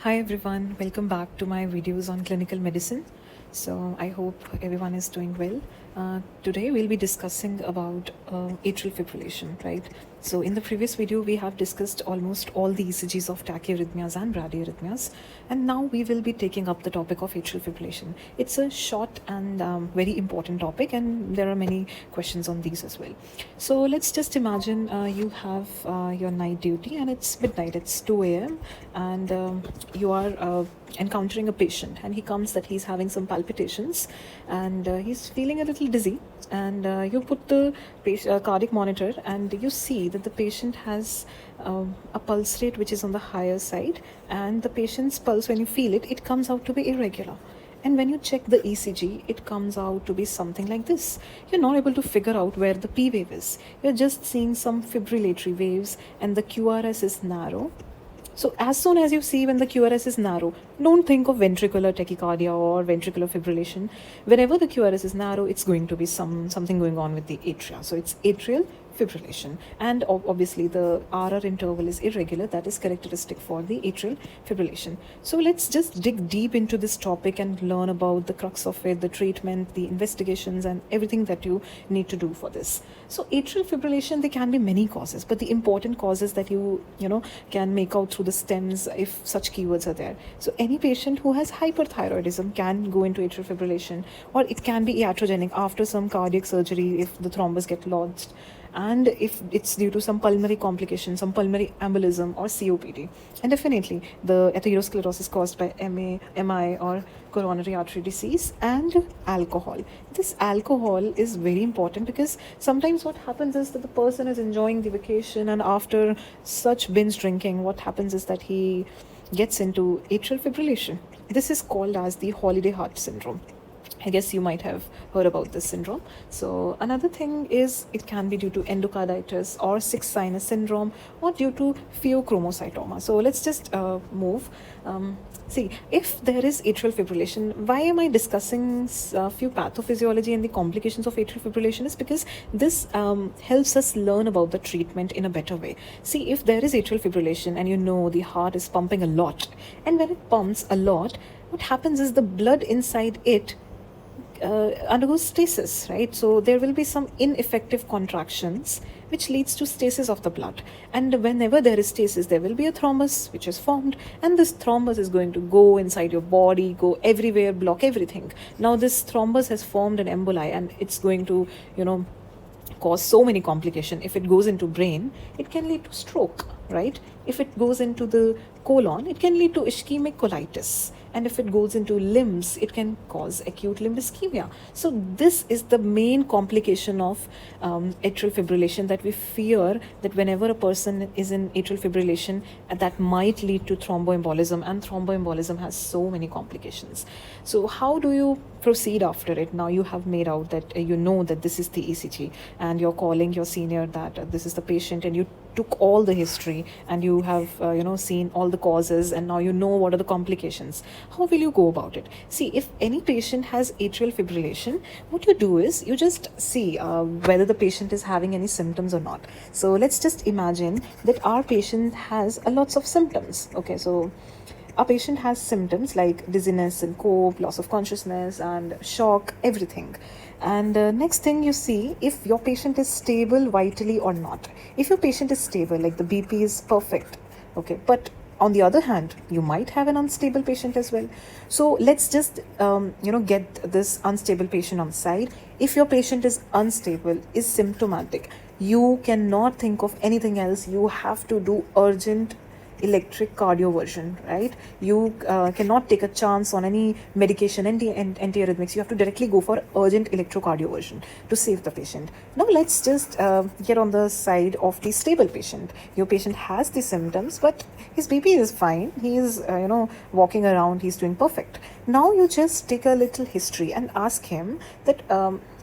Hi everyone, welcome back to my videos on clinical medicine. So I hope everyone is doing well. Today we'll be discussing about atrial fibrillation, right? So in the previous video we have discussed almost all the ECGs of tachyarrhythmias and bradyarrhythmias, and now we will be taking up the topic of atrial fibrillation. It's a short and very important topic, and there are many questions on these as well. So let's just imagine you have your night duty and it's midnight, it's 2 a.m. and you are encountering a patient, and he comes that he's having some palpitations and he's feeling a little dizzy, and you put the cardiac monitor and you see that the patient has a pulse rate which is on the higher side, and the patient's pulse, when you feel it, it comes out to be irregular. And when you check the ECG, it comes out to be something like this. You're not able to figure out where the P wave is. You're just seeing some fibrillatory waves, and the QRS is narrow. So as soon as you see when the QRS is narrow, don't think of ventricular tachycardia or ventricular fibrillation. Whenever the QRS is narrow, it's going to be something going on with the atria. So it's atrial fibrillation, and obviously the RR interval is irregular. That is characteristic for the atrial fibrillation. So let's just dig deep into this topic and learn about the crux of it, the treatment, the investigations, and everything that you need to do for this. So atrial fibrillation, there can be many causes, but the important causes that you can make out through the stems, if such keywords are there. So any patient who has hyperthyroidism can go into atrial fibrillation, or it can be iatrogenic after some cardiac surgery if the thrombus get lodged, and if it's due to some pulmonary complication, some pulmonary embolism or COPD. And definitely the atherosclerosis caused by MI or coronary artery disease, and alcohol. This alcohol is very important because sometimes what happens is that the person is enjoying the vacation, and after such binge drinking, what happens is that he gets into atrial fibrillation. This is called as the holiday heart syndrome. I guess you might have heard about this syndrome. So another thing is it can be due to endocarditis or sixth sinus syndrome, or due to pheochromocytoma. So let's just move. See, if there is atrial fibrillation, why am I discussing a few pathophysiology and the complications of atrial fibrillation? Is because this helps us learn about the treatment in a better way. See, if there is atrial fibrillation and you know the heart is pumping a lot, and when it pumps a lot, what happens is the blood inside it undergoes stasis, right? So there will be some ineffective contractions which leads to stasis of the blood, and whenever there is stasis, there will be a thrombus which is formed, and this thrombus is going to go inside your body, go everywhere, block everything. Now this thrombus has formed an emboli, and it's going to cause so many complications. If it goes into brain, it can lead to stroke, right? If it goes into the colon, it can lead to ischemic colitis, and if it goes into limbs, it can cause acute limb ischemia. So this is the main complication of atrial fibrillation, that we fear that whenever a person is in atrial fibrillation, that might lead to thromboembolism, and thromboembolism has so many complications. So how do you proceed after it? Now you have made out that you know that this is the ECG, and you're calling your senior that this is the patient, and you took all the history, and you have seen all the causes, and now you know what are the complications. How will you go about it? See, if any patient has atrial fibrillation, what you do is you just see whether the patient is having any symptoms or not. So let's just imagine that our patient has lots of symptoms. Okay, so our patient has symptoms like dizziness and cope, loss of consciousness and shock, everything. And next thing you see if your patient is stable vitally or not. If your patient is stable, like the BP is perfect, okay, but on the other hand, you might have an unstable patient as well. So let's just get this unstable patient on the side. If your patient is unstable, is symptomatic, you cannot think of anything else. You have to do urgent electric cardioversion, right? You cannot take a chance on any medication, antiarrhythmics. You have to directly go for urgent electrocardioversion to save the patient. Now let's just get on the side of the stable patient. Your patient has the symptoms, but his BP is fine. He is walking around, he's doing perfect. Now you just take a little history and ask him that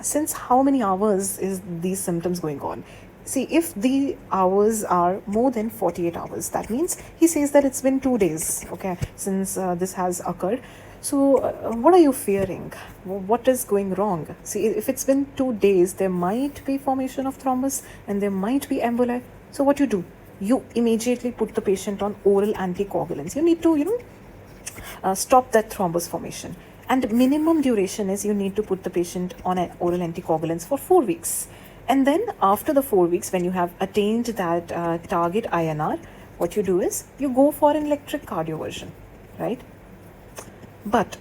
since how many hours is these symptoms going on? See, if the hours are more than 48 hours, that means he says that it's been 2 days, okay, since this has occurred. So what are you fearing? What is going wrong? See, if it's been 2 days, there might be formation of thrombus and there might be emboli. So what you do? You immediately put the patient on oral anticoagulants. You need to, stop that thrombus formation. And minimum duration is you need to put the patient on an oral anticoagulants for 4 weeks. And then after the 4 weeks, when you have attained that target INR, what you do is you go for an electric cardioversion, right? But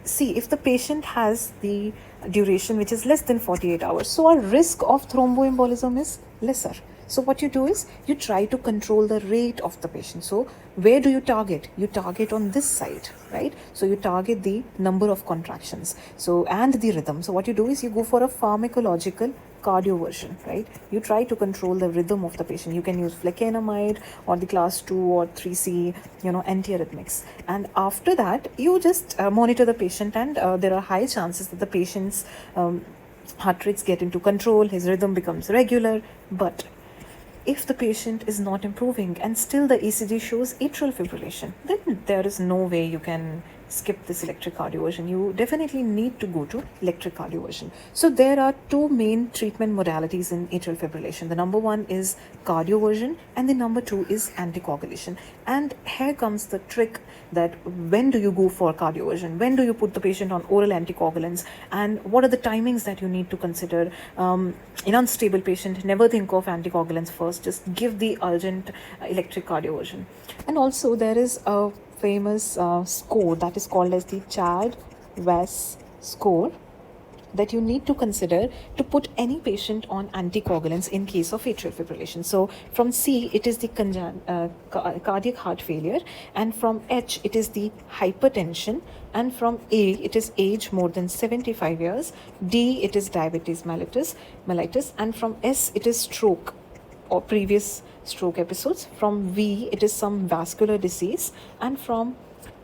see, if the patient has the duration which is less than 48 hours, so our risk of thromboembolism is lesser. So what you do is you try to control the rate of the patient. So where do you target? You target on this side, right? So you target the number of contractions, so and the rhythm. So what you do is you go for a pharmacological cardioversion, right? You try to control the rhythm of the patient. You can use flecainamide or the class 2 or 3C, antiarrhythmics. And after that, you just monitor the patient, and there are high chances that the patient's heart rates get into control, his rhythm becomes regular. But if the patient is not improving and still the ECG shows atrial fibrillation, then there is no way you can skip this electric cardioversion. You definitely need to go to electric cardioversion. So there are two main treatment modalities in atrial fibrillation. The number one is cardioversion and the number two is anticoagulation. And here comes the trick, that when do you go for cardioversion? When do you put the patient on oral anticoagulants? And what are the timings that you need to consider? In unstable patient, never think of anticoagulants first. Just give the urgent electric cardioversion. And also there is a famous score that is called as the Chad-Wess score that you need to consider to put any patient on anticoagulants in case of atrial fibrillation. So from C, it is the cardiac heart failure, and from H, it is the hypertension, and from A, it is age more than 75 years, D, it is diabetes mellitus, and from S, it is stroke or previous stroke episodes. From V, it is some vascular disease, and from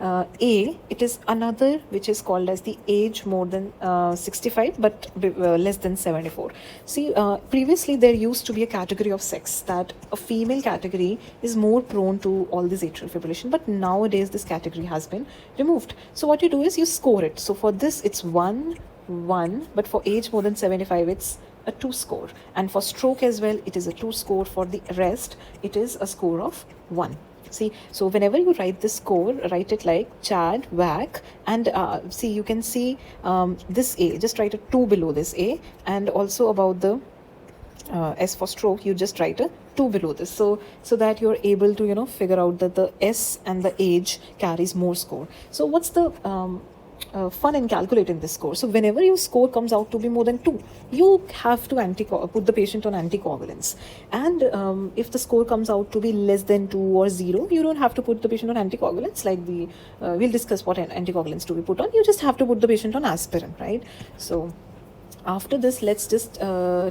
A, it is another which is called as the age more than 65 but less than 74. See, previously there used to be a category of sex, that a female category is more prone to all this atrial fibrillation, but nowadays this category has been removed. So what you do is you score it. So for this it's 1, but for age more than 75 it's a 2 score, and for stroke as well it is a 2 score. For the rest it is a score of 1. See, so whenever you write this score, write it like Chad, WAC, and see, you can see this A, just write a 2 below this A, and also about the S for stroke, you just write a 2 below this, so that you're able to figure out that the S and the age carries more score. So what's the fun in calculating this score? So whenever your score comes out to be more than 2, you have to put the patient on anticoagulants. And if the score comes out to be less than 2 or 0, you don't have to put the patient on anticoagulants. Like we'll discuss what anticoagulants to be put on. You just have to put the patient on aspirin, right? So after this, let's just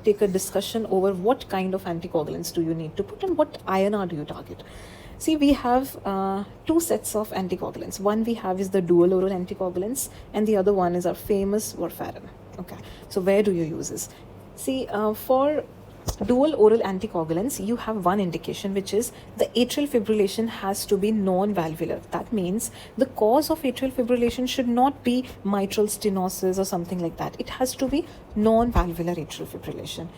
take a discussion over what kind of anticoagulants do you need to put and what INR do you target. See, we have 2 sets of anticoagulants. One we have is the dual oral anticoagulants, and the other one is our famous warfarin. Okay, so where do you use this? See, for dual oral anticoagulants, you have one indication, which is the atrial fibrillation has to be non-valvular. That means the cause of atrial fibrillation should not be mitral stenosis or something like that. It has to be non-valvular atrial fibrillation.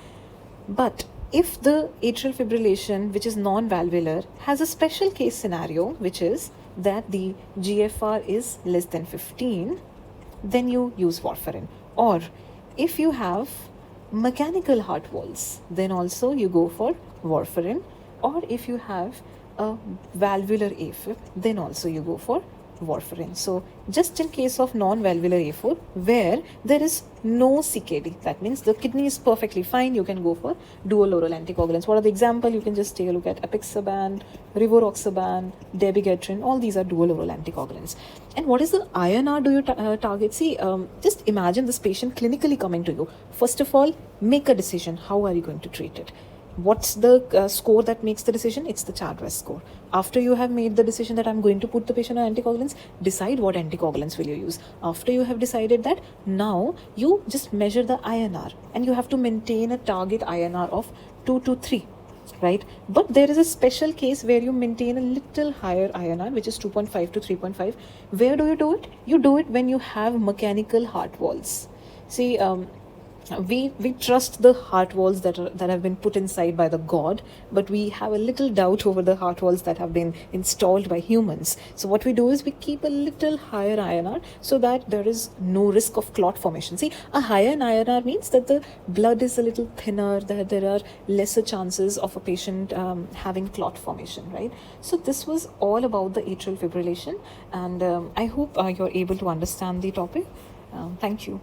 But if the atrial fibrillation, which is non-valvular, has a special case scenario, which is that the GFR is less than 15, then you use warfarin. Or if you have mechanical heart valves, then also you go for warfarin. Or if you have a valvular AFib, then also you go for warfarin. So just in case of non-valvular A4, where there is no CKD, that means the kidney is perfectly fine, you can go for dual oral anticoagulants. What are the example? You can just take a look at apixaban, rivaroxaban, dabigatran. All these are dual oral anticoagulants. And what is the INR do you target? See, just imagine this patient clinically coming to you. First of all, make a decision. How are you going to treat it? What's the score that makes the decision? It's the Chad-Wess score. After you have made the decision that I'm going to put the patient on anticoagulants, decide what anticoagulants will you use. After you have decided that, now you just measure the INR, and you have to maintain a target INR of 2 to 3, right? But there is a special case where you maintain a little higher INR, which is 2.5 to 3.5. Where do you do it? You do it when you have mechanical heart valves. See, we trust the heart walls that have been put inside by the god, but we have a little doubt over the heart walls that have been installed by humans. So what we do is we keep a little higher INR so that there is no risk of clot formation. See, a higher INR means that the blood is a little thinner, that there are lesser chances of a patient having clot formation, right? So this was all about the atrial fibrillation, and I hope you're able to understand the topic. Thank you.